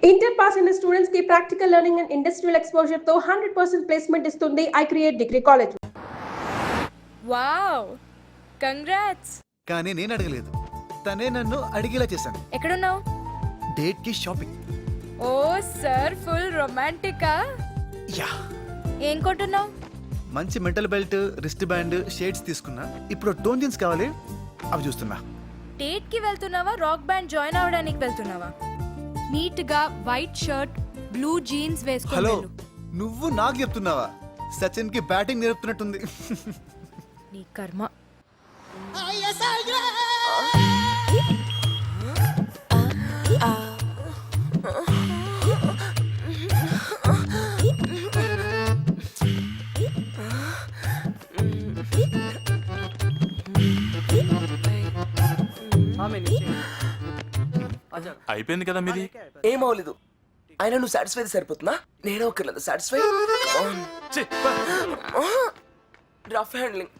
Inter pass అయిన students కి practical learning and industrial exposure తో 100% ప్లేస్మెంట్ ఇస్తుంది I create degree college. Wow, congrats. కానీ నేను అడగలేదు, తనే నన్ను అడిగేలా చేశాను. ఎక్కడున్నావు? డేట్ కి షాపింగ్. ఓ సర్, ఫుల్ రొమాంటికా. యా. ఏం కొంటున్నావు? మంచి metal belt, wrist band, shades తీసుకున్నా. ఇప్పుడు టోన్ జీన్స్ కావాలి, అవి చూస్తున్నా. డేట్ కి వెళ్తున్నావా, రాక్ బ్యాండ్ జాయిన్ అవడానికి వెళ్తున్నావా? నీట్ గా వైట్ షర్ట్, బ్లూ జీన్స్ వేసుకో. హలో, నువ్వు నాకు చెప్తున్నావా? సచిన్ కి బ్యాటింగ్ నేర్పుతున్నట్టుంది. నీ కర్మ. అయిపోయింది కదా మీది. ఏమవలేదు. అయినా నువ్వు సాటిస్ఫై సరిపోతున్నా? నేనే ఒక్కర్లేదు సాటిస్ఫై. Rough handling.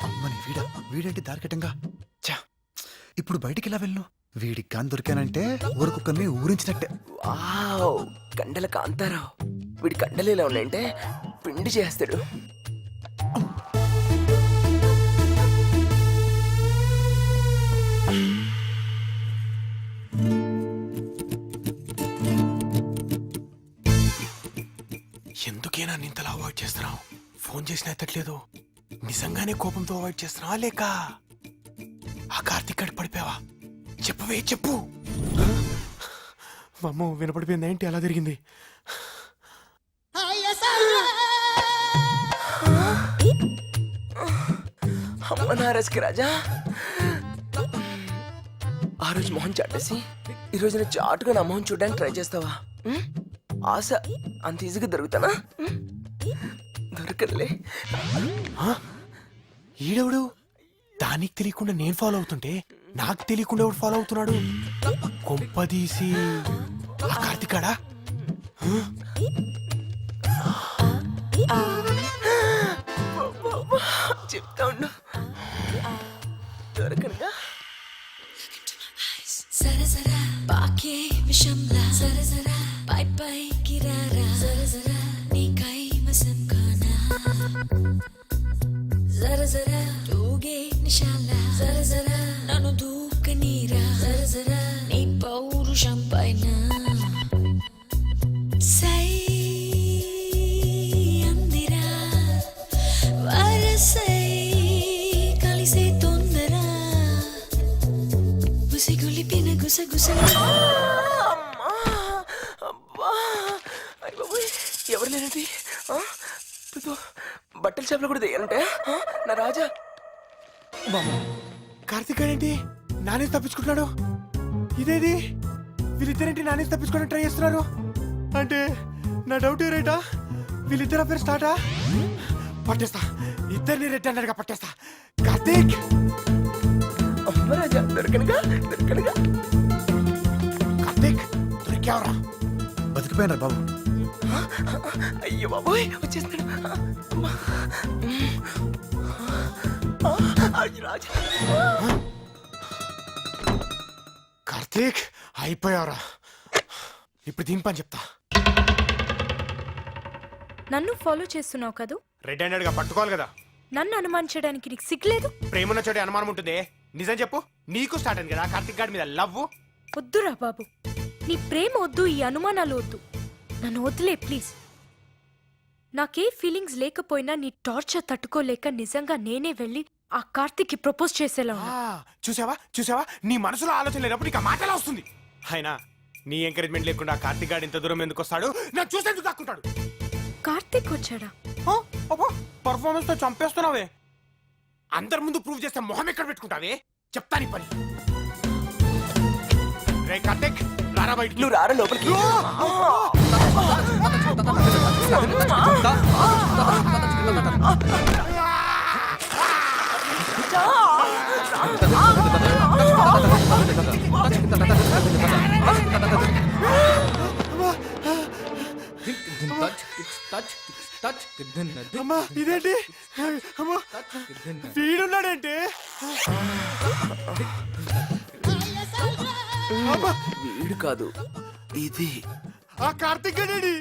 అమ్మని వీడేంటి దారికటంగా. ఛా, ఇప్పుడు బయటికి ఎలా వెళ్ళను? వీడికి కాని దొరికానంటే ఊరుకుక్కర్ని ఊరించినట్టే. వావ్, కండల కాంతారావు. వీడి కండలు ఎలా ఉన్నాయంటే పిండి చేస్తాడు. ఎందుకేనా ఇంతలా అవాయిడ్ చేస్తున్నావు? ఫోన్ చేసినా ఎత్తట్లేదు. నిజంగానే కోపంతో అవాయిడ్ చేస్తున్నావా లేక ఆ కార్తీక్ గడి పడిపోయావా? చెప్పవే, చెప్పు. అమ్మో, వినపడిపోయింది. ఏంటి అలా జరిగింది? అమ్మ నారాజ్కి రాజా. ఆ రోజు మొహం చాటేసి ఈ రోజు నేను చాటుగా నా మొహం చూడడానికి ట్రై చేస్తావా? ఆశ అంత ఈజీగా దొరుకుతానా? దొరకలే. ఈడెవడు? దానికి తెలియకుండా నేను ఫాలో అవుతుంటే నాకు తెలియకుండా ఎవడు ఫాలో అవుతున్నాడు? కొంపదీసి ఆ కార్తీకాడా? చెప్తా ఉండు. దొరకనుగా. జరా జరా బాకే విషంలా జరా జరా పై పై కిరారా జరా జరా నీ కైమసం కానా జరా జరా తూగే నిషాలా జరా జరా నన్ను దూకనీరా జరా జరా నీ పౌరుషం పైన సై అందిరా వరసై కలిసే తొందర గుసిగులిపిన గుసగుసలు. ఎవరు లేనండి. బట్టల షాప్లో కూడా దిగారంటే నా రాజా. కార్తీక్ ఏంటి నానే తప్పించుకుంటున్నాడు? ఇదేది? వీళ్ళిద్దరేంటి నానే తప్పించుకోవడానికి ట్రై చేస్తున్నారు? అంటే నా డౌట్ రైటా? వీళ్ళిద్దరు అఫేర్ స్టార్టా? పట్టేస్తా, ఇద్దరిని రెడ్ అన్నట్టుగా పట్టేస్తా. కార్తీక్! అమ్మ రాజా, దొరకనుగా దొరకనుగా. కార్తీక్, దొరికావరా? బతికిపోయినా బాబు. అయ్యో బాబోయ్, వచ్చేస్తాడు. రాజా, కార్తీక్ అయిపోయావరా. ఇప్పుడు దీని పని చెప్తా. నన్ను ఫాలో చేస్తున్నావు కదూ? రెడ్ హ్యాండెడ్ గా పట్టుకోవాలి కదా. నన్ను అనుమానించడానికి నీకు సిగ్గులేదు? ప్రేమన్న చోటే అనుమానం ఉంటుంది. నిజం చెప్పు, నీకు స్టార్ట్ అయింది కదా కార్తీక్ గాడి మీద లవ్? వద్దురా బాబు, నీ ప్రేమ వద్దు, ఈ అనుమానాలు వద్దు. నన్ను వదిలే ప్లీజ్. నాకే ఫీలింగ్స్ లేకపోయినా నీ టార్చర్ తట్టుకోలేక నిజంగా నేనే వెళ్ళి ఆ కార్తీక్ ప్రపోజ్ చేసేలా ఉన్నా. చూసావా చూసావా, నీ మనసులో ఆలోచన లేనప్పుడు నీకు ఆ మాట ఎలా వస్తుంది? అయినా నీ ఎంకరేజ్మెంట్ లేకుండా కార్తీక్ గాడు ఇంత దూరం ఎందుకు వస్తాడు? నాకు చూస్తే ఎందుకు దాక్కుంటాడు? కార్తీక్ వచ్చాడా? పర్ఫార్మెన్స్ తో చంపేస్తున్నావే. అందరి ముందు ప్రూవ్ చేస్తే మొహం ఎక్కడ పెట్టుకుంటావే? చెప్తా నీ పని. రే కార్తీక్, రారా బయటికి. నువ్వు రారా లోపలికి. అమ్మా ఇదేంటి? అమ్మా వీడున్నాడంటే వీడు కాదు ఇది. ఆ కార్తిక్ గడేడి.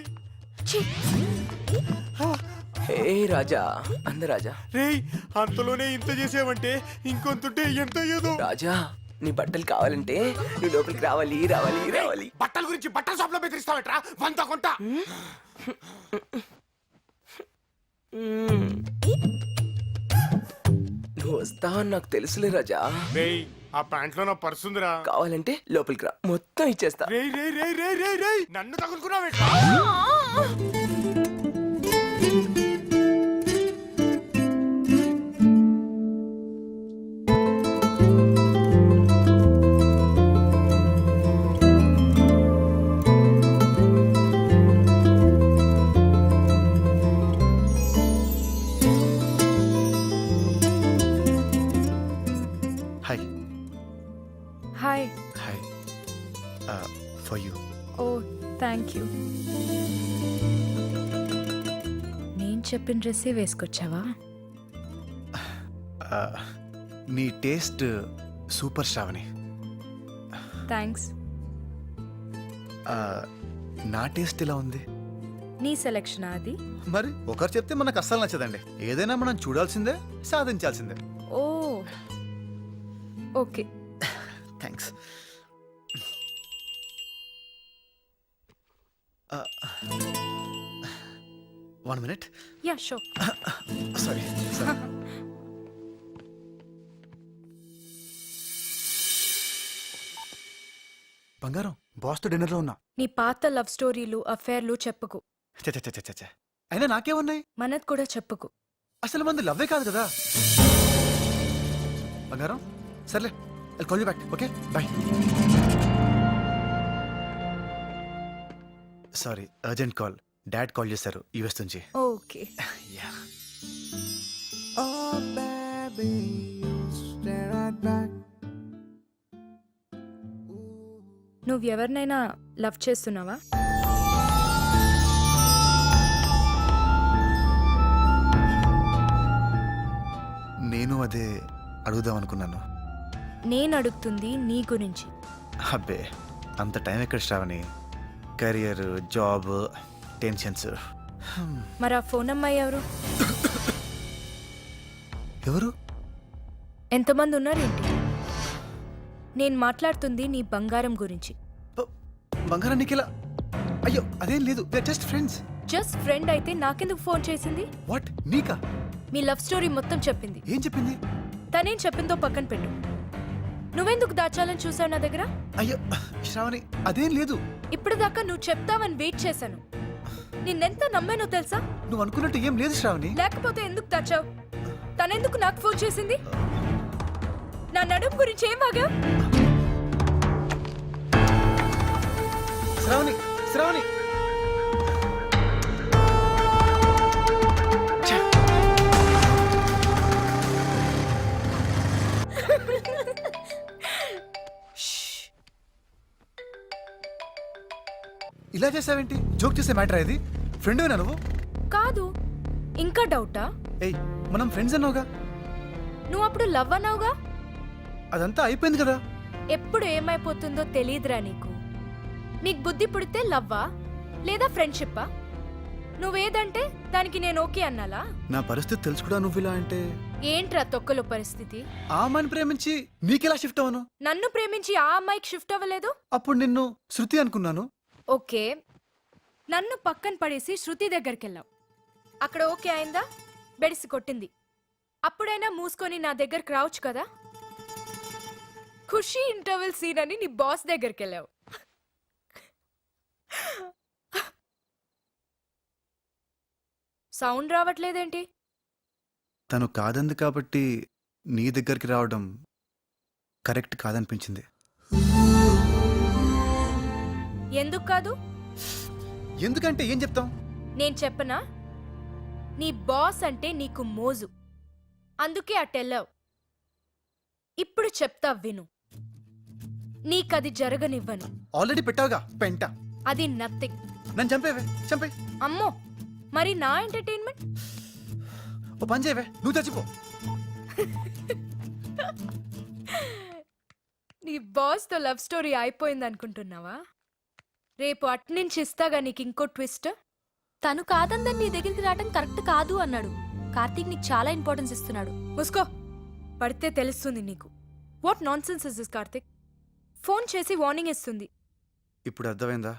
హే రాజా, అందరాజా. రేయ్ అంతలోనే ఇంత చేసావంటే ఇంకొంతుంటే ఎంత అయ్యేదో. రాజా, నీ బట్టలు కావాలంటే నువ్వు లోపలికి రావాలి రావాలి రావాలి. బట్టల గురించి బట్టల షాప్ లో బెదిరిస్తావట్రా వంత కొంట. నువ్వు వస్తావని నాకు తెలుసులే రాజా. రేయ్ ఆ ప్యాంట్ లో నా పర్స్ ఉందిరా. కావాలంటే లోపలికి రా, మొత్తం ఇచ్చేస్తా. రేయ్ రేయ్ రేయ్ రేయ్ రేయ్ రేయ్ నన్ను తగులుకున్నావేట్రా? Hi hi. Hi for you. Oh thank you. నేను చెప్పిన డ్రెస్సే వేసుకొచ్చావా? నీ టేస్ట్ సూపర్ శ్రావణి. థ్యాంక్స్. నా టేస్ట్ ఇలా ఉంది. నీ సెలెక్షన్ అది. మరి ఒకరు చెప్తే మనకు అస్సలు నచ్చదండి. ఏదైనా మనం చూడాల్సిందే, సాధించాల్సిందే. Oh okay. Thanks. One minute. Yeah show. Sorry sorry. బంగారం, బాస్తో డిన్నర్లో ఉన్నా. నీ పాత లవ్ స్టోరీలు అఫేర్లు చెప్పుకు. చ అయినా నాకేమున్నాయి? మనది కూడా చెప్పుకు. అసలు మంది లవ్వే కాదు కదా. బంగారం సర్లే, I'll call you back. Okay bye. Sorry, urgent call. Dad call చేశారు యూఎస్ నుంచి. ఓకే. యా. నువ్వు ఎవరినైనా లవ్ చేస్తున్నావా? నేను అదే అడుగుదాం అనుకున్నాను. నేను అడుగుతుంది నీ గురించి. అబ్బే, అంత టైం ఎక్కడ శ్రావణి. Career, job, tensions. మరి ఆ ఫోన్ అమ్మాయి ఎవరు? ఎవరు? ఎంతమంది ఉన్నారేంటి? నేను మాట్లాడుతుంది నీ బంగారం గురించి. బంగారం నీకెలా? అయ్యో అదేం లేదు, జస్ట్ ఫ్రెండ్స్. జస్ట్ ఫ్రెండ్ అయితే నాకెందుకు ఫోన్ చేసింది? వాట్, నీకా? మీ లవ్ స్టోరీ మొత్తం చెప్పింది. ఏం చెప్పింది? తనేం చెప్పిందో పక్కన పెట్టు. నువ్వెందుకు దాచాలని చూసావు నా దగ్గర? అయ్యో శ్రావణి, అదేం లేదు. ఇప్పుడు దాకా నువ్వు చెప్తావని వెయిట్ చేశాను. నిన్నెంత నమ్మానో తెలుసా? నువ్వు అనుకున్నట్టు ఏం లేదు శ్రావణి. లేకపోతే ఎందుకు దాచావు? తనెందుకు నాకు ఫోన్ చేసింది? నా నడుము గురించి ఏం వాగా? శ్రావణి, శ్రావణి. ఛ! ఇలా చేసావేంటి? జోక్ చేసే మ్యాటర్ ఇది? ఫ్రెండ్వేనా నువ్వు? కాదు. ఇంకా డౌటా? ఏయ్, మనం ఫ్రెండ్స్ అన్నావుగా. నువ్వు అప్పుడు లవ్ అన్నావుగా. అదంతా అయిపోయింది కదా. ఎప్పుడు ఏమైపోతుందో తెలియదురా నీకు. నీకు బుద్ధి పుడితే లవ్వా లేదా ఫ్రెండ్షిప్పా? నువ్వేదంటే దానికి నేను ఓకే అన్నాలా? నా పరిస్థితి తెలుసు కూడా నువ్వు ఇలా అంటే. ఏంట్రా తొక్కలో పరిస్థితి? ఆ అమ్మాయిని ప్రేమించి నీకెలా షిఫ్ట్ అవను? నన్ను ప్రేమించి ఆ అమ్మాయికి షిఫ్ట్ అవ్వలేదు. అప్పుడు నిన్ను శృతి అనుకున్నాను. ఓకే, నన్ను పక్కన పడేసి శృతి దగ్గరికి వెళ్ళావు. అక్కడ ఓకే అయిందా? బెడిసి కొట్టింది. అప్పుడైనా మూసుకొని నా దగ్గరికి రావచ్చు కదా. ఖుషి ఇంటర్వెల్ సీన్ అని నీ బాస్ దగ్గరికి వెళ్ళావు. సౌండ్ రావట్లేదేంటి? తను కాదంది కాబట్టి నీ దగ్గరికి రావడం కరెక్ట్ కాదనిపించింది. ఎందుకు కాదు? ఎందుకంటే ఏం చెప్తాం? నేను చెప్పనా? నీ బాస్ అంటే నీకు మోజు, అందుకే అటెళ్ళావు. ఇప్పుడు చెప్తా విను. నీకది జరగనివ్వను. ఆల్రెడీ పెట్టావుగా పెంట. అది నథింగ్. నన్ను చంపేవే, చంపే. అమ్మో, మరి నా ఎంటర్టైన్మెంట్? ఓ పని చేయవే, నువ్వు చచ్చిపో. నీ బాస్తో లవ్ స్టోరీ అయిపోయింది అనుకుంటున్నావా? రేపు అట్నుంచి ఇస్తాగా నీకు ఇంకో ట్విస్ట్. తను కాదందని నీ దగ్గరికి రావడం కరెక్ట్ కాదు అన్నాడు. కార్తీక్ నీకు చాలా ఇంపార్టెన్స్ ఇస్తున్నాడు. ముసుకో, పడితే తెలుస్తుంది నీకు. What non sense is this Karthik? Phone చేసి వార్నింగ్ ఇస్తుంది. ఇప్పుడు అర్థమైందా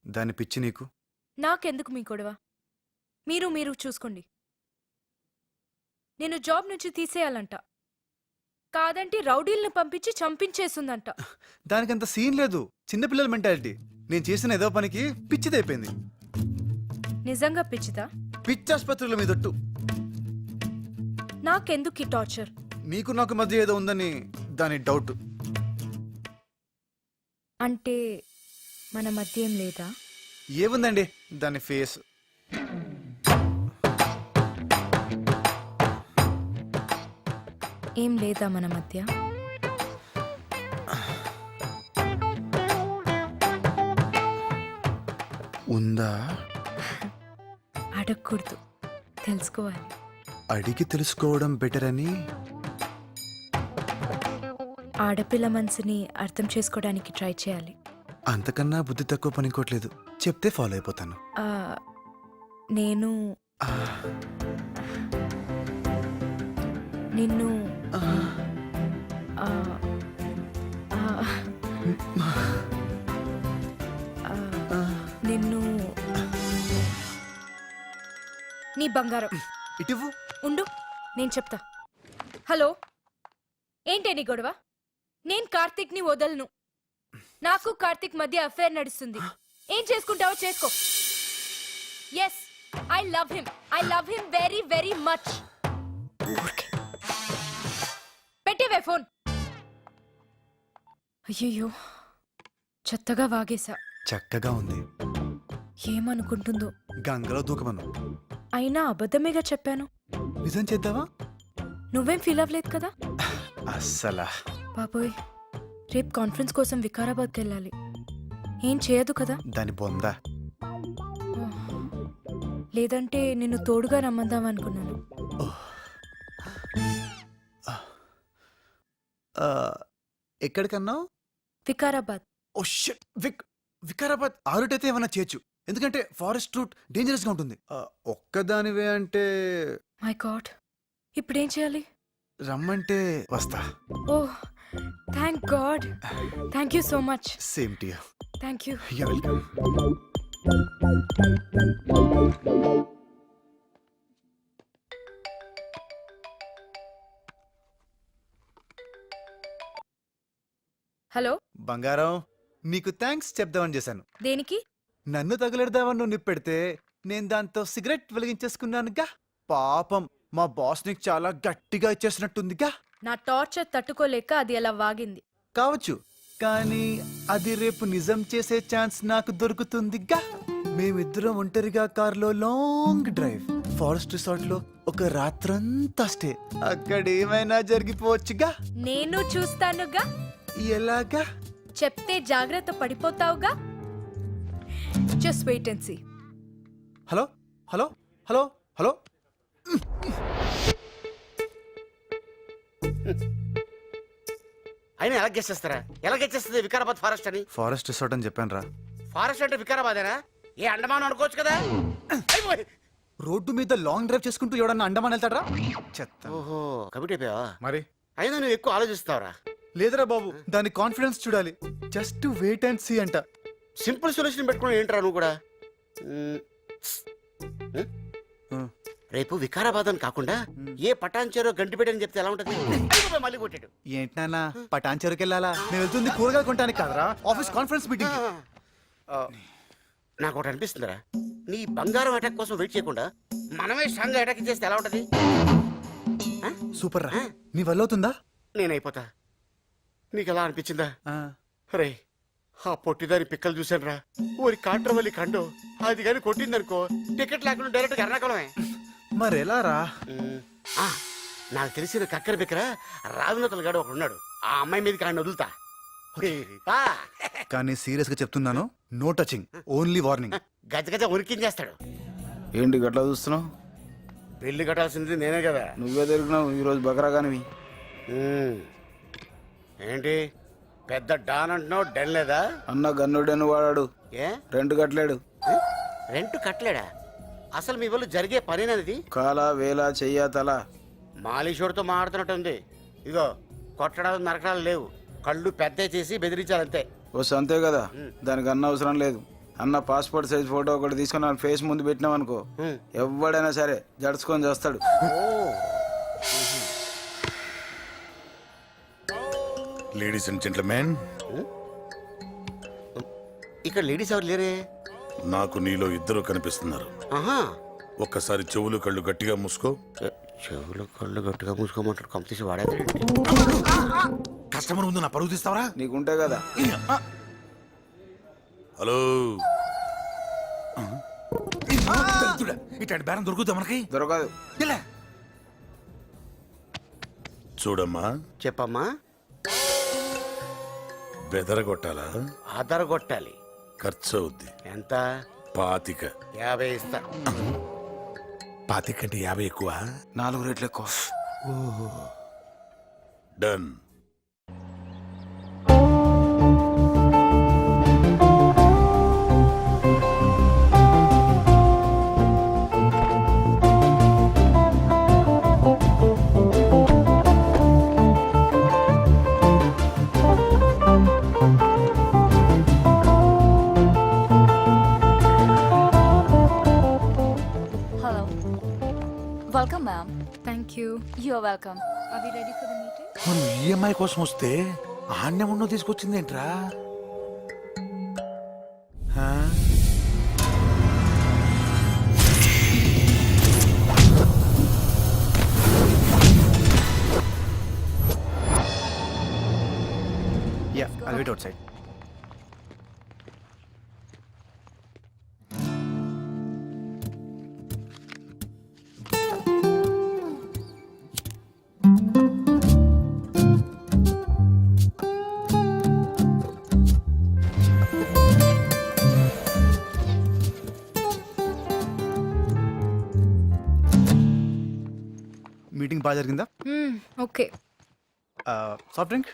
దాని పిచ్చి నీకు? నాకెందుకు మీ గొడవ? మీరు చూసుకోండి. నేను జాబ్ నుంచి తీసేయాలంట, కాదంటే రౌడీలను పంపించి చంపించేస్తుందంట. దానికంత సీన్ లేదు, చిన్నపిల్లల మెంటాలిటీ. నేను చేసిన ఏదో పనికి పిచ్చిదైపోయింది. నిజంగా పిచ్చిదా? పిచ్చాసుపత్రుల మీదొట్టు. నాకెందుకు ఈ టార్చర్? నీకు నాకు మధ్య ఏదో ఉందని దాని డౌట్. అంటే మన మధ్య ఏం లేదా? ఏముందండి దాని ఫేస్. ఏం లేదా మన మధ్య? ఉందా? అడగకూడదు, తెలుసుకోవాలి. అడిగి తెలుసుకోవడం బెటర్ అని. ఆడపిల్ల మనసుని అర్థం చేసుకోవడానికి ట్రై చేయాలి. అంతకన్నా బుద్ధి తక్కువ పనికోట్లేదు, చెప్తే ఫాలో అయిపోతాను. ఆ, నేను ఆ, నిన్ను ఆ, ఆ, ఆ, ఆ, నిన్ను నీ బంగారం. ఇటివ్వు. ఉండు, నేను చెప్తా. హలో, ఏంటే నీ గొడవ? నేను కార్తీక్ని వదలను. నాకు కార్తీక్ మధ్య అఫేర్ నడుస్తుంది. ఏం చేసుకుంటావో చేసుకో. Yes, I love him very very much. పెట్టేవే ఫోన్. అయ్యయ్యో, చెత్తగా వాగేశా. చక్కగా ఉంది. ఏమనుకుంటుందో. గంగలో దూకమను. అయినా అబద్ధమేగా చెప్పాను. నిజం చేద్దావా? నువ్వేం ఫీల్ అవ్వలేదు కదా? అస్సలా. బాబోయ్, రేపు కాన్ఫరెన్స్ కోసం వికారాబాద్కి వెళ్ళాలి. ఏం చేయదు కదా? దాని బొందా. లేదంటే నిన్ను తోడుగా రమ్మందాం అనుకున్నాను. ఎక్కడికన్నావు? వికారాబాద్. ఓ షిట్, వికారాబాద్ ఆరుటైతే ఏమన్నా చేయొచ్చు, ఎందుకంటే ఫారెస్ట్ రూట్ డేంజరస్ గా ఉంటుంది. ఒక్కదానివే అంటే మై గాడ్, ఇప్పుడేం చేయాలి? రమ్మంటే వస్తా. Oh thank God, thank you so much. Same to you. Thank you. You welcome. Hello, బంగారం, నీకు థ్యాంక్స్ చెప్దామని చేశాను. దేనికి? నన్ను తగులెడదామని నువ్వు నిప్పెడితే నేను దాంతో సిగరెట్ వెలిగించేసుకున్నానుగా. పాపం మా బాస్ నీకు చాలా గట్టిగా ఇచ్చేసినట్టుందిగా. నా టార్చర్ తట్టుకోలేక అది అలా వాగింది. కావచ్చు, కానీ అది రేపు నిజం చేసే ఛాన్స్ నాకు దొరుకుతుందిగా. మేమిద్దరం ఒంటరిగా కార్లో లాంగ్ డ్రైవ్, ఫారెస్ట్ రిసార్ట్ లో ఒక రాత్రంతా స్టే. అక్కడ ఏమైనా జరిగిపోవచ్చుగా. నేను చూస్తానుగా. ఎలాగా? చెప్తే జాగ్రత్త పడిపోతావుగా. Just wait and see. Hello hello hello hello. అయినా ఎలా గెచ్చేస్తారా? ఎలా గెచ్చేస్తుంది వికారాబాద్ ఫారెస్ట్ అని? ఫారెస్ట్ రిసార్ట్ అని చెప్పాను రా. ఫారెస్ట్ అంటే వికారాబాదేనా? ఏ అండమాన్ అనుకోవచ్చు కదా. అయిపోయి. రోడ్డు మీద లాంగ్ డ్రైవ్ చేసుకుంటూ ఎవడన్నా అండమాన్ వెళ్తాడ్రా? చెత్త. ఓహో, కమిటీ అయిపోయావా? మరి అయినా నువ్వు ఎక్కువ ఆలోచిస్తావురా. లేదురా బాబు, దాని కాన్ఫిడెన్స్ చూడాలి. జస్ట్ వెయిట్ అండ్ సీ అంట. సింపుల్ సొల్యూషన్ పెట్టుకుని ఏంట్రా నువ్వు కూడా? రేపు వికారాబాద్ అని కాకుండా ఏ పటాన్చేరో గంటిపేట అని చెప్తే ఎలా ఉంటది? అయిపోయి మళ్ళీ కొట్టాడు. ఏంటి నాన్న, పటాన్ చెరుకు వెళ్ళాలా? నేను వెళ్తుంది కూరగాయలు కొనడానికి కాదరా, ఆఫీస్ కాన్ఫరెన్స్ మీటింగ్. నాకు ఒకటి అనిపిస్తుందిరా, నీ బంగారం అటాక్ కోసం వెయిట్ చేయకుండా మనమే స్ట్రాంగ్ అటాక్ చేస్తే ఎలా ఉంటది? సూపర్ రా. నీ వల్ల అవుతుందా? నేనైపోతా. నీకు ఎలా అనిపించిందా? ఆ, రే, ఆ పొట్టిదాని పిక్కలు చూశాను రా. ఊరి కాంట్రవల్లి కండు అది కానీ కొట్టిందనుకో, టికెట్ లేకుండా డైరెక్ట్ ఎర్నాకుళమే. మరి ఎలా రా? నాకు తెలిసిన కక్కర బిక్కర రావినతలు గాడు ఒకడు ఉన్నాడు. ఆ అమ్మాయి మీదకి ఆయన వదులుతా. ఆ, కానీ సీరియస్ గా చెప్తున్నాను, నో టచింగ్, ఓన్లీ వార్నింగ్. గజ గజ ఉరికించేస్తాడు. ఏంటి గట్లా చూస్తున్నావు? బిల్లు కట్టాల్సింది నేనే కదా. నువ్వే దొరికినావు ఈరోజు బకరాగానివి. ఉమ్. ఏంటి పెద్ద డాన్ అంటున్నావు, డెన్ లేదా? అన్న గన్నుడెను వాడాడు, ఏ రెంట్ కట్టలేడు. రెంట్ కట్టలేడా? అసలు మీ వాళ్ళు జరిగే పనేనది? కాల వేల చెయ్య తల. మాలీషోడితో మాట్లాడుతున్నట్టుంది. ఇగో కొట్టడాలు నరకడాలు లేవు, కళ్ళు పెద్ద చేసి బెదిరించాలంతే. వస్తే అంతే కదా, దానికి అన్న అవసరం లేదు. అన్న పాస్పోర్ట్ సైజ్ ఫోటో ఒకటి తీసుకొని నా ఫేస్ ముందు పెట్టినాం అనుకో, ఎవడైనా సరే జడుచుకొని చేస్తాడు. లేడీస్ అండ్ జెంట్మెన్, ఇక్కడ లేడీస్ ఎవరు లేరే? నాకు నీలో ఇద్దరు కనిపిస్తున్నారు. ఆహా, ఒక్కసారి చెవులు కళ్ళు గట్టిగా మూసుకో. చెవులు కళ్ళు గట్టిగా మూసుకోమంటారు, కంపెనీసి వాడేది. కస్టమర్ ముందు నా పరుగు తీస్తావరా? నీకుంటే కదా. హలో, ఇట్లాంటి బేరం దొరుకుతా మనకి? దొరకదు. ఇలా చూడమ్మా, చెప్పమ్మా. బెదరగొట్టాలా? ఆధార కొట్టాలి. ఖర్చు అవుద్ది. ఎంత? 25. 50 ఇస్తా. 25 కంటే 50 ఎక్కువ. 4 రేట్లు ఎక్కువ. Done. Hello, welcome ma'am. Thank you. You are welcome. Are we ready for the meeting? నువ్వు ఈఎంఐ కోసం వస్తే ఆన్యం ఉన్నో తీసుకొచ్చింది ఏంట్రా? Yeah, I'll wait outside. Meeting బాగా జరిగిందా? Okay. Soft drink?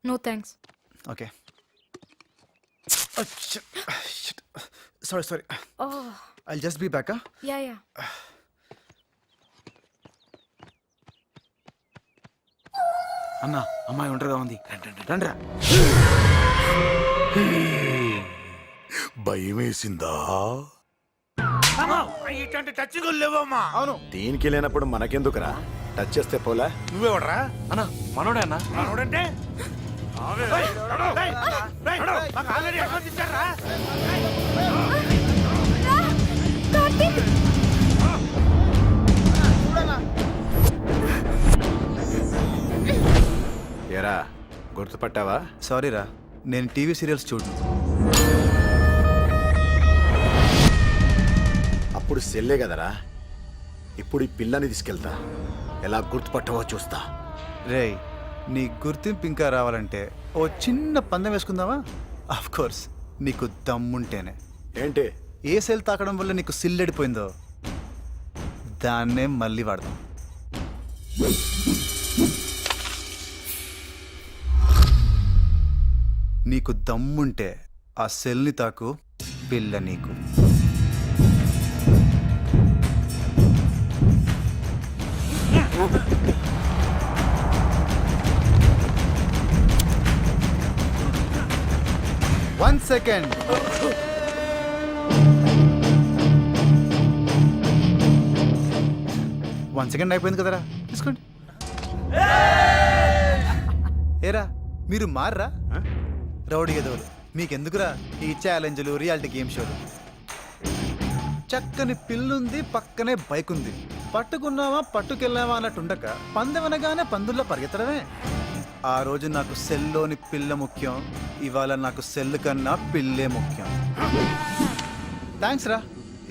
No thanks. Okay. Sorry. I'll just be back. Ya ya. అన్న అమ్మాయి ఒంటరిగా ఉంది, రండిరా. భయం వేసిందా? ఇట్లాంటి టచ్ లేవమ్మా. అవును. దీనికి లేనప్పుడు మనకెందుకురా, టచ్ చేస్తే పోలే. నువ్వెవడరా? అన్న మనోడే అన్న. మనోడంటే ఏరా గుర్తుపట్టావా? సారీ రా, నేను టీవీ సీరియల్స్ చూడను. అప్పుడు సెల్లే కదరా, ఇప్పుడు ఈ పిల్లని తీసుకెళ్తా, ఎలా గుర్తుపట్టవో చూస్తా. రేయ్, నీ గుర్తింపు ఇంకా రావాలంటే ఓ చిన్న పందెం వేసుకుందావా? ఆఫ్ కోర్స్, నీకు దమ్ముంటేనే. ఏంటి? ఏ సెల్ తాకడం వల్ల నీకు సిల్లెడిపోయిందో దాన్నే మళ్ళీ వాడదాం. నీకు దమ్ముంటే ఆ సెల్ని తాకు, పిల్ల నీకు. One second. One second అయిపోయింది కదరా, తీసుకోండి. ఏరా, మీరు మారరా? రౌడీ ఎదవలు, మీకెందుకురా ఈ ఛాలెంజ్లు, రియాలిటీ గేమ్ షోలు? చక్కని పిల్లుంది, పక్కనే బైక్ ఉంది, పట్టుకున్నావా పట్టుకెళ్ళావా అన్నట్టు ఉండక పందెమనగానే పందుల్లో పరిగెత్తడమే. ఆ రోజు నాకు సెల్లోని పిల్ల ముఖ్యం, ఇవాళ నాకు సెల్ కన్నా పిల్లే ముఖ్యం. థ్యాంక్స్ రా,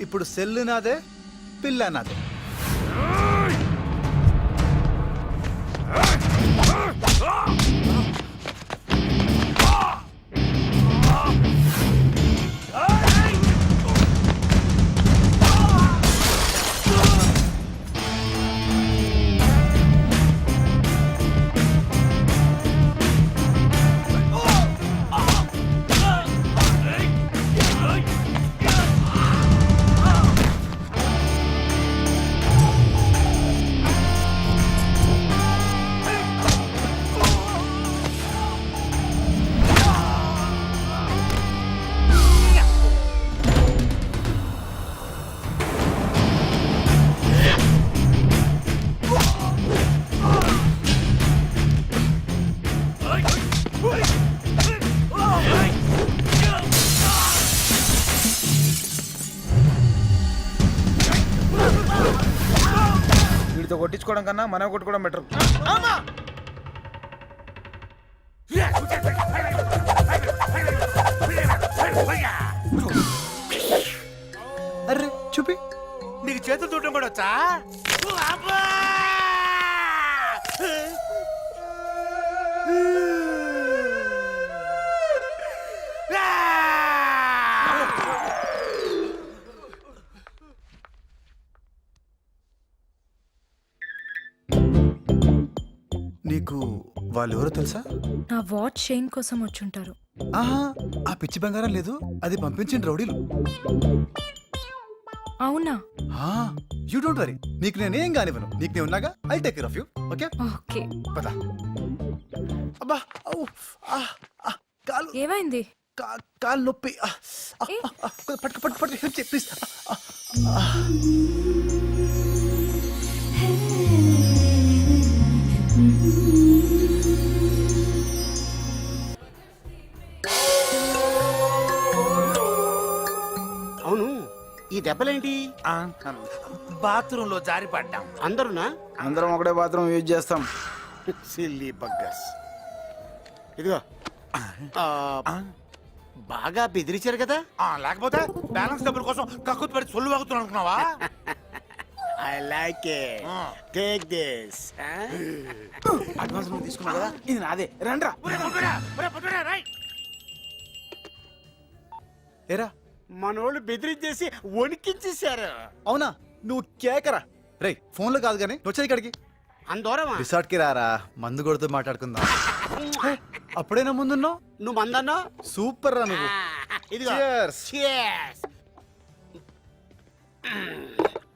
ఇప్పుడు సెల్ నాదే, పిల్ల నాదే. కొట్టించుకోవడం కన్నా మనం కొట్టుకోవడం బెటర్. అర్రే చూపి. నీకు చేతులు చూడటం కూడా వచ్చా? అబ్బా! నీకు వాళ్ళు ఎవరో తెలుసా? నా వాచ్ చైన్ కోసం వచ్చుంటారు. ఆహా, ఆ పిచ్చి బంగారం లేదు, అది పంపించిన రౌడీలు. అవునా? యూ డోంట్ వరీ, నీకు నేనేం కానివ్వను. నీకు నేను ఉన్నాగా, I take care of you. Okay okay. పద. అబ్బా, ఔ, ఆ, ఆ, కాలు ఏమైంది? కాలు నొప్పి. పట్టుకు పట్టు పట్టు హెల్ప్ చేయి ప్లీజ్. అవును, ఈ దెబ్బలేంటి? బాత్రూమ్ లో జారి పడ్డాం. అందరునా? అందరం ఒకటే బాత్రూమ్ యూజ్ చేస్తాం. సిల్లీ బగ్గస్. ఇదిగో బాగా బెదిరించారు కదా. లేకపోతే బ్యాలెన్స్ డబ్బుల కోసం కక్కుతు పడి సొల్లు వాగుతున్నాను అనుకున్నావా? I like it. Take this. Advance తీసుకున్నావు కదా, ఇది నాదే. రండ్రా. ఏరా, మనోళ్ళు బెదిరించేసి వణికించేశారు. అవునా? నువ్వు కేకరా. రేయ్, ఫోన్లో కాదు కానీ వచ్చేది ఇక్కడికి. అందోరమా? రిసార్ట్ కి రారా, మందు కొడుతూ మాట్లాడుకుందాం. అప్పుడైనా ముందున్నావు. నువ్వు మందన్నా? సూపర్ రా నువ్వు. ఇదిగో. Cheers. Cheers.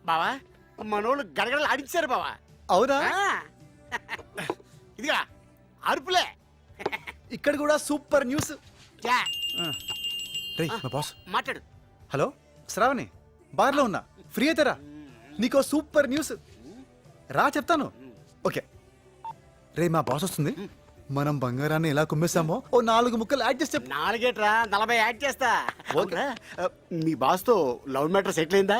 బావా, మనోళ్ళు గడగడలు ఆడించారు బావా. అవునా? ఇదిగా అరుపులే. ఇక్కడ కూడా సూపర్ న్యూస్. చా. రేయ్, మా బాస్. మాట్లాడు. హలో శ్రావణి, బార్లో ఉన్నా, ఫ్రీ అయితేరా. నీకో సూపర్ న్యూస్. రా చెప్తాను. ఓకే. రే, మా బాస్ వస్తుంది. మనం బంగారాన్ని ఎలా కుమ్మేశామో ఓ 4 ముక్కలు యాడ్ చేసి చెప్పు. 4 40 యాడ్ చేస్తా. ఓకే. మీ బాస్ తో లవ్ మ్యాటర్ సెటిల్ అయిందా?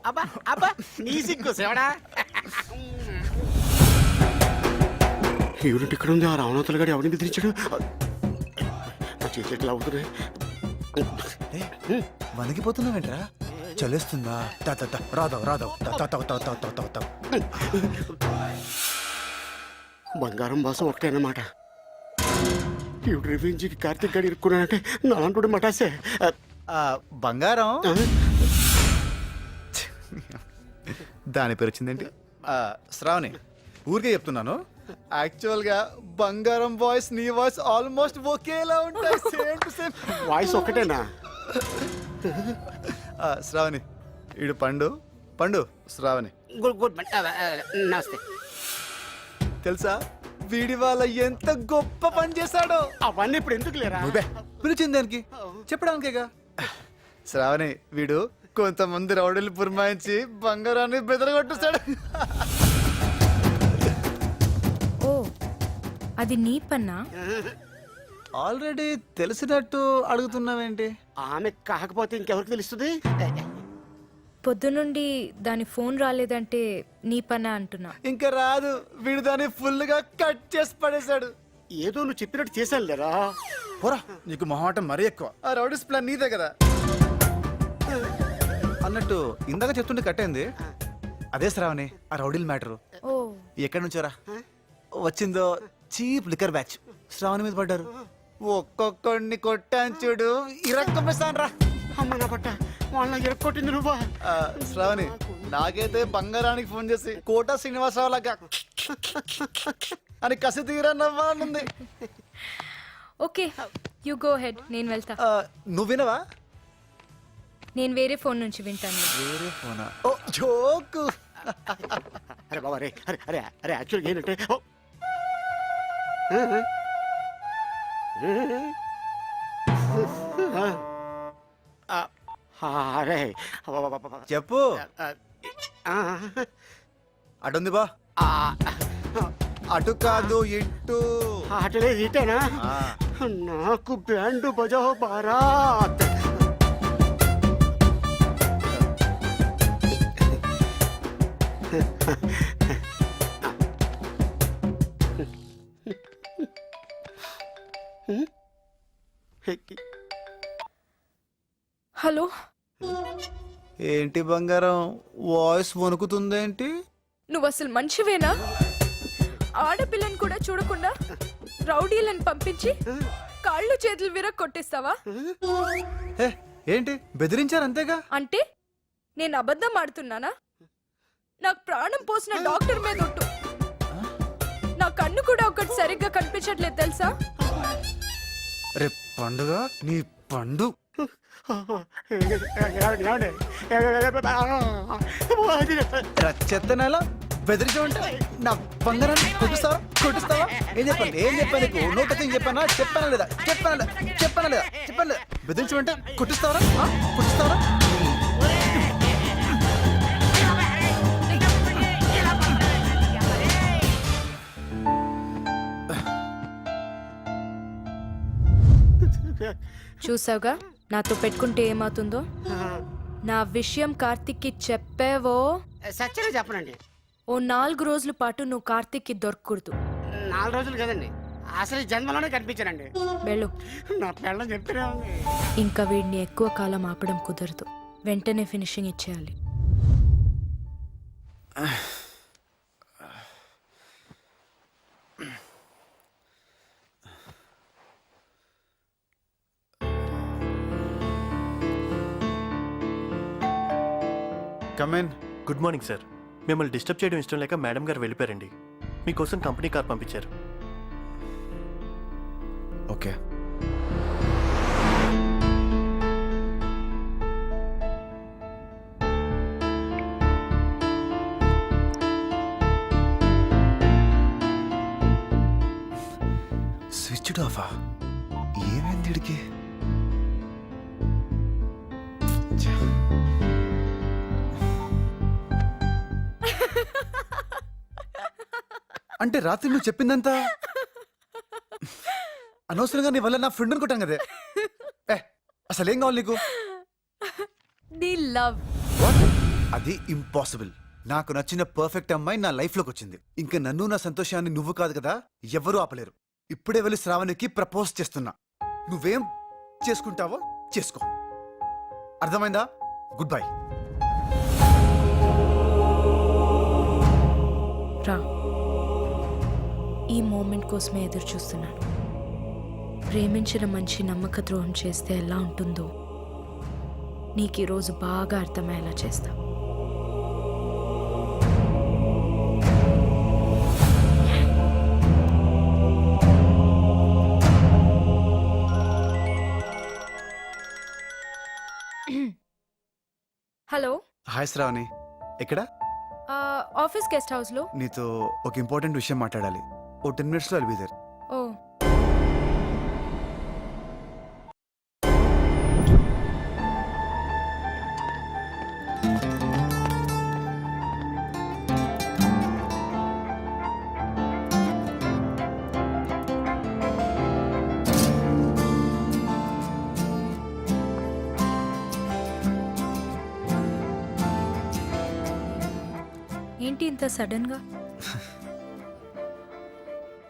అబ్బా అబ్బా, నీ సిగ్గు సేవడా. యూనిట్ ఇక్కడ ఉంది. ఆ రావణాతులు గారు ఎవరిని బెదిరించాడు? నా చేతులు ఎట్లా అవుతున్నాయి? వణికిపోతున్నావేంట్రా? చలేస్తుందా? రాదావు రాదావు. బంగారం బాసం ఒకటేనమాట. ఇప్పుడు రివెంజ్కి కార్తీక్ గారు ఇరుక్కున్నానంటే నాలంటూ మటాసే. బంగారం దాని పేరు వచ్చిందేంటి? శ్రావణి, ఊరికే చెప్తున్నాను. యాక్చువల్ గా బంగారం వాయిస్ నీ వాయిస్ ఆల్మోస్ట్ ఒకేలా ఉంటాయి. Same to same. వాయిస్ ఒకటేనా? శ్రావణి, ఈడు పండు. పండు శ్రావణి. Good good. నమస్తే. తెలుసా వీడి వాళ్ళ ఎంత గొప్ప పని చేశాడో? అవన్నీ ఇప్పుడు ఎందుకు లేరా? పిలిచింది దానికి చెప్పడానికేగా. శ్రావణి, వీడు కొంతమంది రౌడీలు పురమాయించి బంగారాన్ని బెదరగొట్టేశాడు. ఓ, అది నీ పన్నా? ఆల్రెడీ తెలిసినట్టు అడుగుతున్నావేంటి? ఆమె కాకపోతే ఇంకెవరికి తెలుస్తుంది? పొద్దునుండి దాని ఫోన్ రాలేదంటే నీ పనా అంటున్నా. ఇంకా రాదు. వీడు దాన్ని ఫుల్ గా కట్ చేసి పడేశాడు. ఏదో నువ్వు చెప్పినట్టు చేశాను లేరా. పోరా, నీకు మొహమాటం మరీ ఎక్కువ. ఆ రౌడీస్ ప్లాన్ నీదే కదా. అన్నట్టు ఇందాక చెప్తుంటే కట్టయింది. అదే శ్రావణి, ఆ రౌడీల మ్యాటరు. ఓ, ఎక్కడి నుంచారా వచ్చిందో? చీప్ లిక్కర్ బ్యాచ్ శ్రావణి మీద పడ్డారు. ఒక్కొక్కడిని కొట్టాను చూడు, ఇరక్కమేస్తాను రా. అమ్మ నా పట్ట, వాళ్ళ ఎరక్కొట్టింది నువ్వా? శ్రావణి, నాకైతే బంగారానికి ఫోన్ చేసి కోటా శ్రీనివాసరావు లాగా అని కసి తీరా నవ్వాలనుంది. ఓకే, యు గో హెడ్, నేను వెళ్తా. నువ్వు వినవా? నేను వేరే ఫోన్ నుంచి వింటాను. వేరే ఫోనా? ఓ జోక్. అరే బాబా, అరే అరే అరే అరే యాక్చువల్గా ఏంటంటే అరే చెప్పు. అటుంది బా. అటు కాదు, ఇటు. అటలే ఇటేనా? నాకు బ్యాండ్ బజో బారాత్. హలో ఏంటి బంగారం వాయిస్ వణుకుతుందేంటి? నువ్వు అసలు మనిషివేనా? ఆడపిల్లని కూడా చూడకుండా రౌడీలను పంపించి కాళ్ళు చేతులు విరగ కొట్టేస్తావా? హే, ఏంటి బెదిరించారు అంతేగా? అంటే నేను అబద్ధం ఆడుతున్నానా? నాకు ప్రాణం పోసిన డాక్టర్ మీద ఒట్టు. నా కన్ను కూడా ఒకటి సరిగ్గా కనిపించట్లేదు తెలుసా? రే పండుగ నీ పండు. చెత్తనేలా బెదిరించమంటే నా బంగారాన్ని కొట్టిస్తావా? ఏం చెప్పాను నీకు? నోటతో చెప్పానా? చెప్పానా లేదా? బెదిరించమంటే కొట్టిస్తావరా? కొట్టిస్తావరా? చూసావుగా నాతో పెట్టుకుంటే ఏమవుతుందో. నా విషయం కార్తిక్కి చెప్పావో సత్యనే చెప్పనండి. ఓ 4 రోజుల పాటు నువ్వు కార్తిక్కి దొరకకూడదు. 4 రోజులు కదండి, అసలు ఈ జన్మలోనే కనిపించానండి. వెళ్ళు. నా పిల్లలు చెప్తూనే ఉంది. ఇంకా వీడిని ఎక్కువ కాలం ఆపడం కుదరదు. వెంటనే ఫినిషింగ్ ఇచ్చేయాలి. కమెన్. Good morning sir. మిమ్మల్ని డిస్టర్బ్ చేయడం ఇష్టం లేక మేడం గారు వెళ్ళిపోయారండి. మీకోసం కంపెనీ కార్ పంపించారు. ఓకే. స్విచ్డ్ ఆఫా? ఏమైంది వీడికి? అంటే రాత్రి నువ్వు చెప్పిందంతా అనవసరంగా నీ వల్ల నా ఫ్రెండ్ అనుకుంటాం కదే. అసలు ఏం కావాలి నీకు? నీ లవ్. అది ఇంపాసిబుల్. నాకు నచ్చిన పర్ఫెక్ట్ అమ్మాయి నా లైఫ్ లోకి వచ్చింది. ఇంకా నన్ను నా సంతోషాన్ని నువ్వు కాదు కదా ఎవరూ ఆపలేరు. ఇప్పుడే వెళ్ళి శ్రావణికి ప్రపోజ్ చేస్తున్నా. నువ్వేం చేసుకుంటావో చేసుకో. అర్థమైందా? Good bye. రా. ఈ మూమెంట్ కోసమే ఎదురు చూస్తున్నాను. ప్రేమించిన మనిషి నమ్మక ద్రోహం చేస్తే ఎలా ఉంటుందో నీకు ఈరోజు బాగా అర్థమయ్యేలా చేస్తా. హలో. హాయ్ శ్రావణి. ఎక్కడ? ఆఫీస్ గెస్ట్ హౌస్ లో. నీతో ఒక ఇంపార్టెంట్ విషయం మాట్లాడాలి. ఓ 10 minutes లో I'll be there. ఓ. ఏంటి ఇంత సడన్ గా?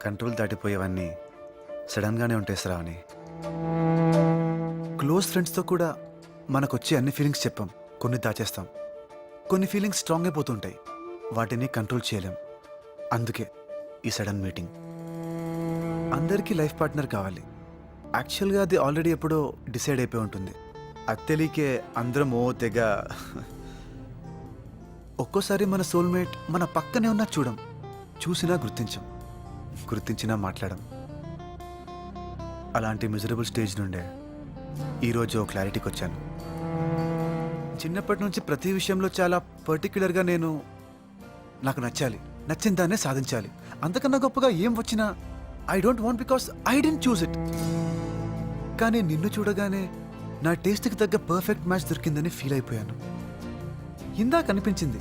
కంట్రోల్ దాటిపోయేవన్నీ సడన్ గానే ఉంటాయి శ్రావణి. క్లోజ్ ఫ్రెండ్స్తో కూడా మనకొచ్చే అన్ని ఫీలింగ్స్ చెప్పాం, కొన్ని దాచేస్తాం. కొన్ని ఫీలింగ్స్ స్ట్రాంగ్ అయిపోతుంటాయి, వాటిని కంట్రోల్ చేయలేం. అందుకే ఈ సడన్ మీటింగ్. అందరికీ లైఫ్ పార్ట్నర్ కావాలి. యాక్చువల్గా అది ఆల్రెడీ ఎప్పుడో డిసైడ్ అయిపోయి ఉంటుంది. అది తెలియకే అందరం ఓ తెగ. ఒక్కోసారి మన సోల్మేట్ మన పక్కనే ఉన్నా చూడం, చూసినా గుర్తించం, గుర్తించినా మాట్లాడం. అలాంటి మిజరబుల్ స్టేజ్ నుండే ఈరోజు క్లారిటీకి వచ్చాను. చిన్నప్పటి నుంచి ప్రతి విషయంలో చాలా పర్టిక్యులర్గా నాకు నచ్చాలి, నచ్చిన దాన్నే సాధించాలి. అంతకన్నా గొప్పగా ఏం వచ్చినా I don't want because I don't choose it. కానీ నిన్ను చూడగానే నా టేస్ట్కి తగ్గ పర్ఫెక్ట్ మ్యాచ్ దొరికిందని ఫీల్ అయిపోయాను. ఇందాక అనిపించింది,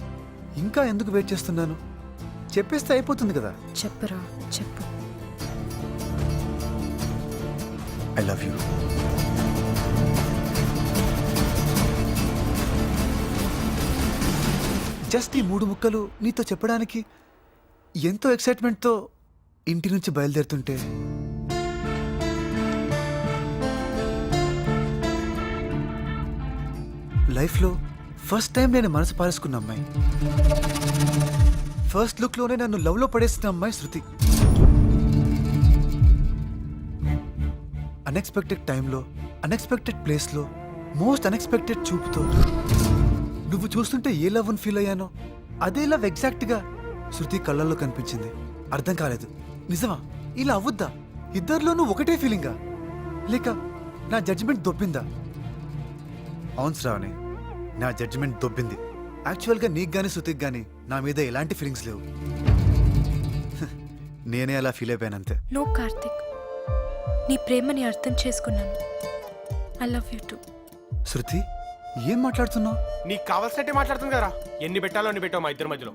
ఇంకా ఎందుకు వెయిట్ చేస్తున్నాను, చెప్పేస్తే అయిపోతుంది కదా. చెప్పరా, చెప్పు. I love you. జస్ట్ ఈ 3 ముక్కలు నీతో చెప్పడానికి ఎంతో ఎక్సైట్మెంట్తో ఇంటి నుంచి బయలుదేరుతుంటే లైఫ్లో ఫస్ట్ టైం నేను మనసు పారేసుకున్న అమ్మాయి, ఫస్ట్ లుక్లోనే నన్ను లవ్లో పడేసిన అమ్మాయి శృతి. అన్ఎక్స్పెక్టెడ్ టైంలో, అన్ఎక్స్పెక్టెడ్ ప్లేస్లో, మోస్ట్ అన్ఎక్స్పెక్టెడ్ చూపుతో నువ్వు చూస్తుంటే ఏ లవ్ అని ఫీల్ అయ్యానో అదే లవ్ ఎగ్జాక్ట్గా శృతి కళ్ళల్లో కనిపించింది. అర్థం కాలేదు, నిజమా ఇలా అవ్వద్దా? ఇద్దరిలోనూ ఒకటే ఫీలింగా, లేక నా జడ్జిమెంట్ దొబ్బిందా? అవును శ్రావణి, నా జడ్జిమెంట్ దొబ్బింది. యాక్చువల్గా నీకు గానీ శృతికి గానీ నా మీద ఎలాంటి ఫీలింగ్స్ లేవు. నేనే అలా ఫీల్ అయిపోయానంతే. నో కార్తిక్, నీ ప్రేమని అర్థం చేసుకున్నాను. I love you too. Shruti, ఏం మాట్లాడుతున్నావు? నీకు కావాల్సినట్టే మాట్లాడుతుంది కదరా. ఎన్ని పెట్టాలో అన్ని పెట్టావు మా ఇద్దరి మధ్యలో.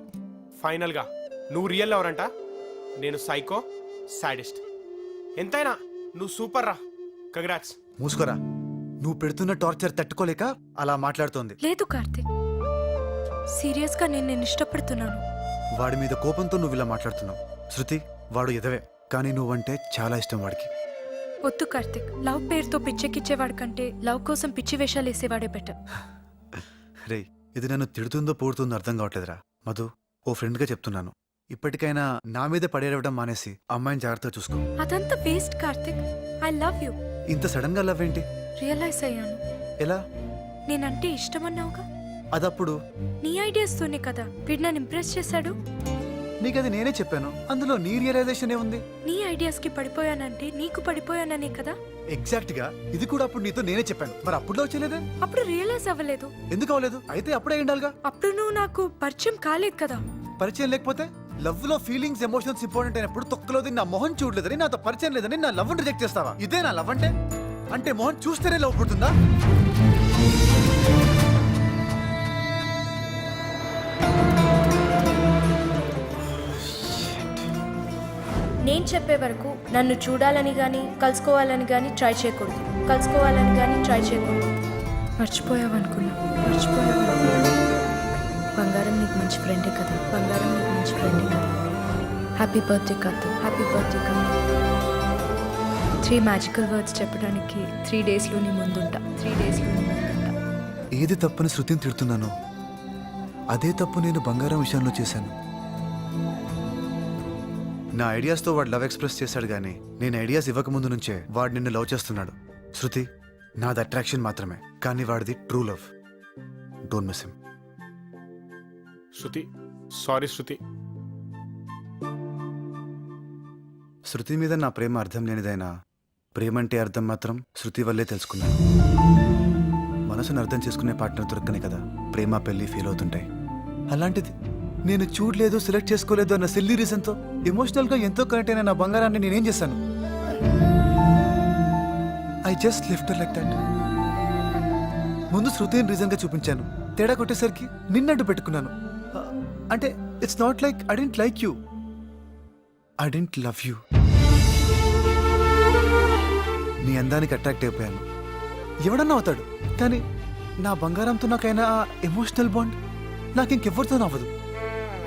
ఫైనల్ గా నువ్వు రియల్ ఎవరంట, నేను సైకో సాడిస్ట్. ఎంతైనా నువ్వు సూపర్ రా. కంగ్రాట్స్. మూసుకోరా, నువ్వు పెడుతున్న టార్చర్ తట్టుకోలేక అలా మాట్లాడుతోంది. లేదు కార్తిక్, సీరియస్గా నేను ఇష్టపడుతున్నాను. వాడి మీద కోపంతో నువ్వు ఇలా మాట్లాడుతున్నావు. శృతి, వాడు ఎదవే, కానీ నువ్వంటే చాలా ఇష్టం వాడికి. వద్దు కార్తిక్, లవ్ పేరుతో పిచ్చెక్కిచ్చేవాడు కంటే లవ్ కోసం పిచ్చి వేషాలు వేసేవాడే బెటర్. రే, ఇది నన్ను తిడుతుందో పోడుతుందో అర్థం కావట్లేదురా. మధు, ఓ ఫ్రెండ్గా చెప్తున్నాను, ఇప్పటికైనా నా మీద పడేయడం మానేసి అమ్మాయిని జాగ్రత్తగా చూసుకో. అదంతా waste Karthik. I love you. ఇంత సడన్ గా లవ్ ఏంటి? రియలైజ్ అయ్యాను. ఎలా? నేనంటే ఇష్టమన్నావుగా, అదప్పుడు నీ ఐడియాస్తోనే కదా వీడు నన్ను ఇంప్రెస్ చేశాడు. నీకది నేనే చెప్పాను, అందులో నీ రియలైజేషన్ ఏముంది? నీ ఐడియాస్ కి పడిపోయానంటే నీకు పడిపోయాననే కదా. ఎగ్జాక్ట్ గా ఇది కూడా అప్పుడు నీతో నేనే చెప్పాను, మరి అప్పుడులో వచ్చేలేదే? అప్పుడు రియలైజ్ అవ్వలేదు. ఎందుకు అవ్వలేదు? అయితే అప్పుడే ఉండాలిగా. అప్పుడు నువ్వు నాకు పరిచయం కాలేదు కదా. పరిచయం లేకపోతే? లవ్ లో ఫీలింగ్స్, ఎమోషన్స్ ఇంపార్టెంట్ అయినప్పుడు తొక్కలో నా మొహం చూడలేదని, నాతో పరిచయం లేదని నా లవ్ రిజెక్ట్ చేస్తావా? ఇదే నా లవ్ అంటే? అంటే మొహం చూస్తేనే లవ్ పుడుతుందా? నేను చెప్పే వరకు నన్ను చూడాలని కానీ కలుసుకోవాలని కానీ ట్రై చేయకూడదు. కలుసుకోవాలని కానీ ట్రై చేయకూడదు. మర్చిపోయావనుకున్నా, బంగారం నీకు మంచి ఫ్రెండే కదా, బంగారం నీకు మంచి ఫ్రెండే కదా. హ్యాపీ బర్త్డే కాదు, హ్యాపీ బర్త్డే కాదు. 3 మ్యాజికల్ వర్డ్స్ చెప్పడానికి 3 డేస్లో నీ ముందుంటా, 3 డేస్లో నీ ముందుంటా. ఏది తప్పని శృతిని తిడుతున్నాను, అదే తప్పు నేను బంగారం విషయంలో చేశాను. నా ఐడియాస్తో వాడు లవ్ ఎక్స్ప్రెస్ చేశాడు, కానీ నేను ఐడియాస్ ఇవ్వకముందు నుంచే వాడు నిన్ను లవ్ చేస్తున్నాడు. శృతి, నాది అట్రాక్షన్ మాత్రమే, కానీ వాడిది true love. Don't miss him. Shruti, sorry Shruti. Shruti మీద నా ప్రేమ అర్థం లేనిదైనా ప్రేమంటే అర్థం మాత్రం శృతి వల్లే తెలుసుకున్నాను. మనసును అర్థం చేసుకునే పార్ట్నర్ దొరకనే కదా ప్రేమ పెళ్లి ఫీల్ అవుతుంటాయి. అలాంటిది నేను చూడలేదు, సెలెక్ట్ చేసుకోలేదు అన్న సిల్లీ రీజన్తో ఎమోషనల్గా ఎంతో కనెక్ట్ అయిన నా బంగారాన్ని నేనేం చేశాను? I just left like that. ముందు శృతిని రీజన్గా చూపించాను, తేడా కొట్టేసరికి నిన్నట్టు పెట్టుకున్నాను. అంటే it's not like I don't like you, I don't love you. నీ అందానికి అట్రాక్ట్ అయిపోయాను. ఎవడన్నా అవుతాడు, కానీ నా బంగారంతో నాకైనా ఎమోషనల్ బాండ్ నాకు ఇంకెవ్వరితో అవ్వదు.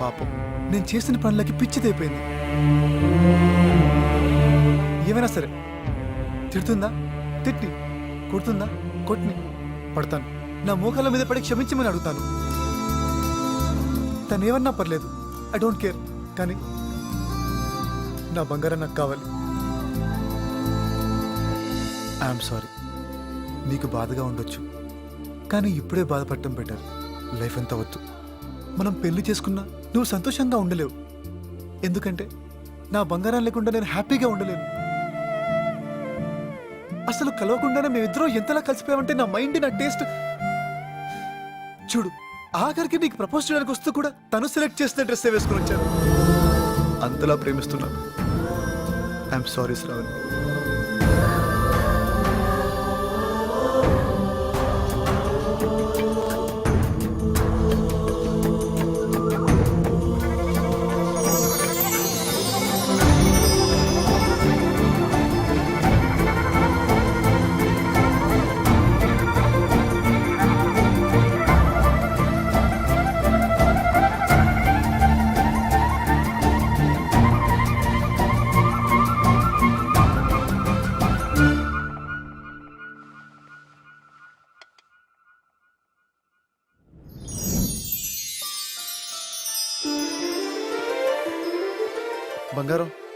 పాపం, నేను చేసిన పనులకి పిచ్చిదైపోయింది. ఏమైనా సరే, తిడుతుందా తిట్టి, కొడుతుందా కొట్టిని, పడతాను. నా మోకాళ్ళ మీద పడి క్షమించమని అడుగుతాను. తనేమన్నా పర్లేదు, ఐ డోంట్ కేర్. కానీ నా బంగారం నాకు కావాలి. ఐఎమ్ సారీ, నీకు బాధగా ఉండొచ్చు, కానీ ఇప్పుడే బాధపడటం బెటర్. లైఫ్ అంతా వద్దు. మనం పెళ్లి చేసుకున్నా నువ్వు సంతోషంగా ఉండలేవు, ఎందుకంటే నా బంగారం లేకుండా నేను హ్యాపీగా ఉండలేను. అసలు కలవకుండానే మేమిద్దరం ఎంతలా కలిసిపోయామంటే నా మైండ్, నా టేస్ట్. చూడు, ఆఖరికి నీకు ప్రపోజ్ చేయడానికి వస్తూ కూడా తను సెలెక్ట్ చేసిన డ్రెస్సే వేసుకుని వచ్చాను. అంతలా ప్రేమిస్తున్నాను. I'm sorry Shravani.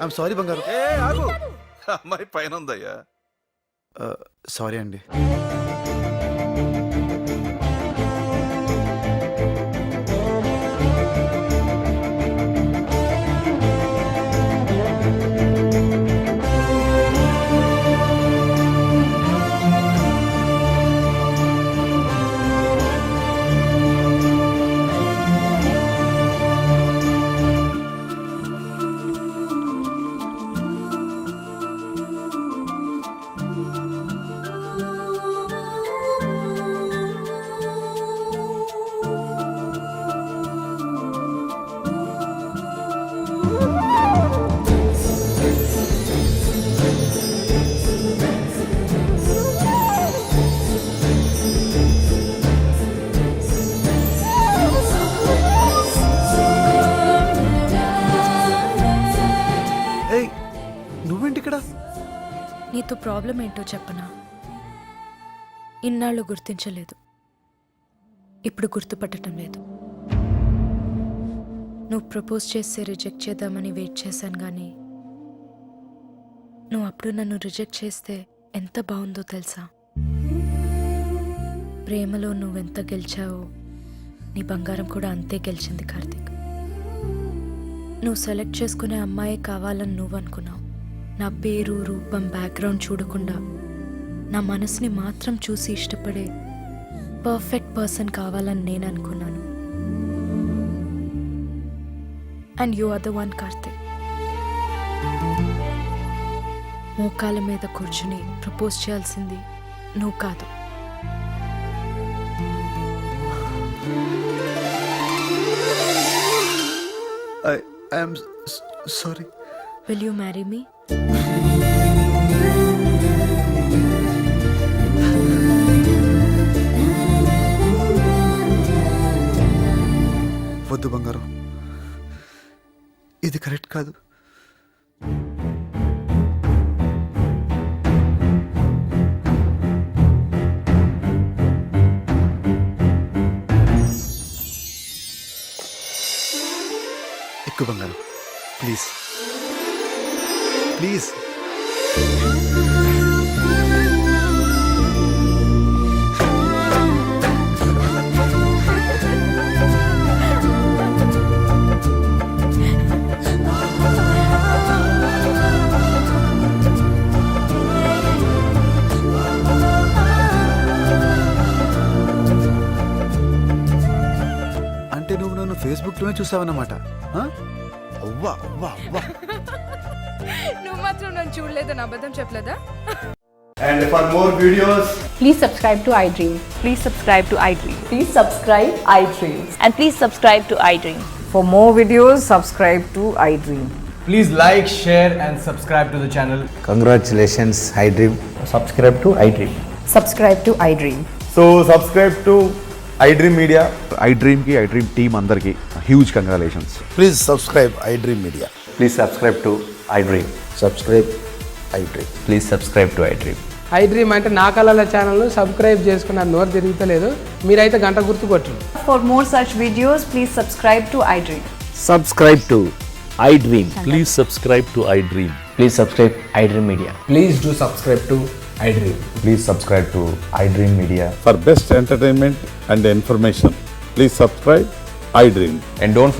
I'm sorry బంగారు. ఏ ఆగు, అమ్మాయి పైన ఉందయ్యా. సారీ అండి. ఏయ్, నువ్వేంటి ఇక్కడ? నీతో ప్రాబ్లం ఏంటో చెప్పనా? ఇన్నాళ్ళు గుర్తించలేదు, ఇప్పుడు గుర్తుపట్టడం లేదు. నువ్వు ప్రపోజ్ చేస్తే రిజెక్ట్ చేద్దామని వెయిట్ చేశాను, కానీ నువ్వు అప్పుడు నన్ను రిజెక్ట్ చేస్తే ఎంత బాగుందో తెలుసా? ప్రేమలో నువ్వెంత గెలిచావో నీ బంగారం కూడా అంతే గెలిచింది కార్తీక్. నువ్వు సెలెక్ట్ చేసుకునే అమ్మాయి కావాలని నువ్వు అనుకున్నావు. నా పేరు, రూపం, బ్యాక్గ్రౌండ్ చూడకుండా నా మనసుని మాత్రం చూసి ఇష్టపడే పర్ఫెక్ట్ పర్సన్ కావాలని నేను అనుకున్నాను. And you are the one Karthik. మోకాల మీద కూర్చుని ప్రపోజ్ చేయాల్సింది నువ్వు కాదు. I'm sorry. Will you marry me? వద్దు బంగారం, ఇది కరెక్ట్ కాదు. ఎక్కువ బంగారం, ప్లీజ్ ప్లీజ్. అంటే నువ్వు నన్ను ఫేస్బుక్లోనే చూసావన్నమాట. అవ్వా అవ్వా అవ్వా. నువ్వు మాత్రం నన్ను చూడలేదని అబద్ధం చెప్పలేదా? And for more videos, Please subscribe to iDream. Please subscribe to iDream. Please subscribe iDream. And please subscribe to iDream. For more videos, subscribe to iDream. please like, share and subscribe to the channel. Congratulations iDream. Subscribe to iDream. Subscribe to iDream. So subscribe to iDream Media. iDream కి iDream team అందరికి huge congratulations. Please subscribe iDream media. Please subscribe to iDream. Subscribe iDream. Please subscribe to iDream. iDream అంటే నా కళల ఛానల్ను subscribe చేసుకున్న నోరు తిరుగుతలేదు. మీరైతే గంట గుర్తు కొట్టండి. For more such videos, please subscribe to iDream. Subscribe to iDream. Please subscribe to iDream. Please subscribe iDream Media. Please do subscribe to iDream. Please subscribe to iDream media. For best entertainment and information please subscribe iDream. And don't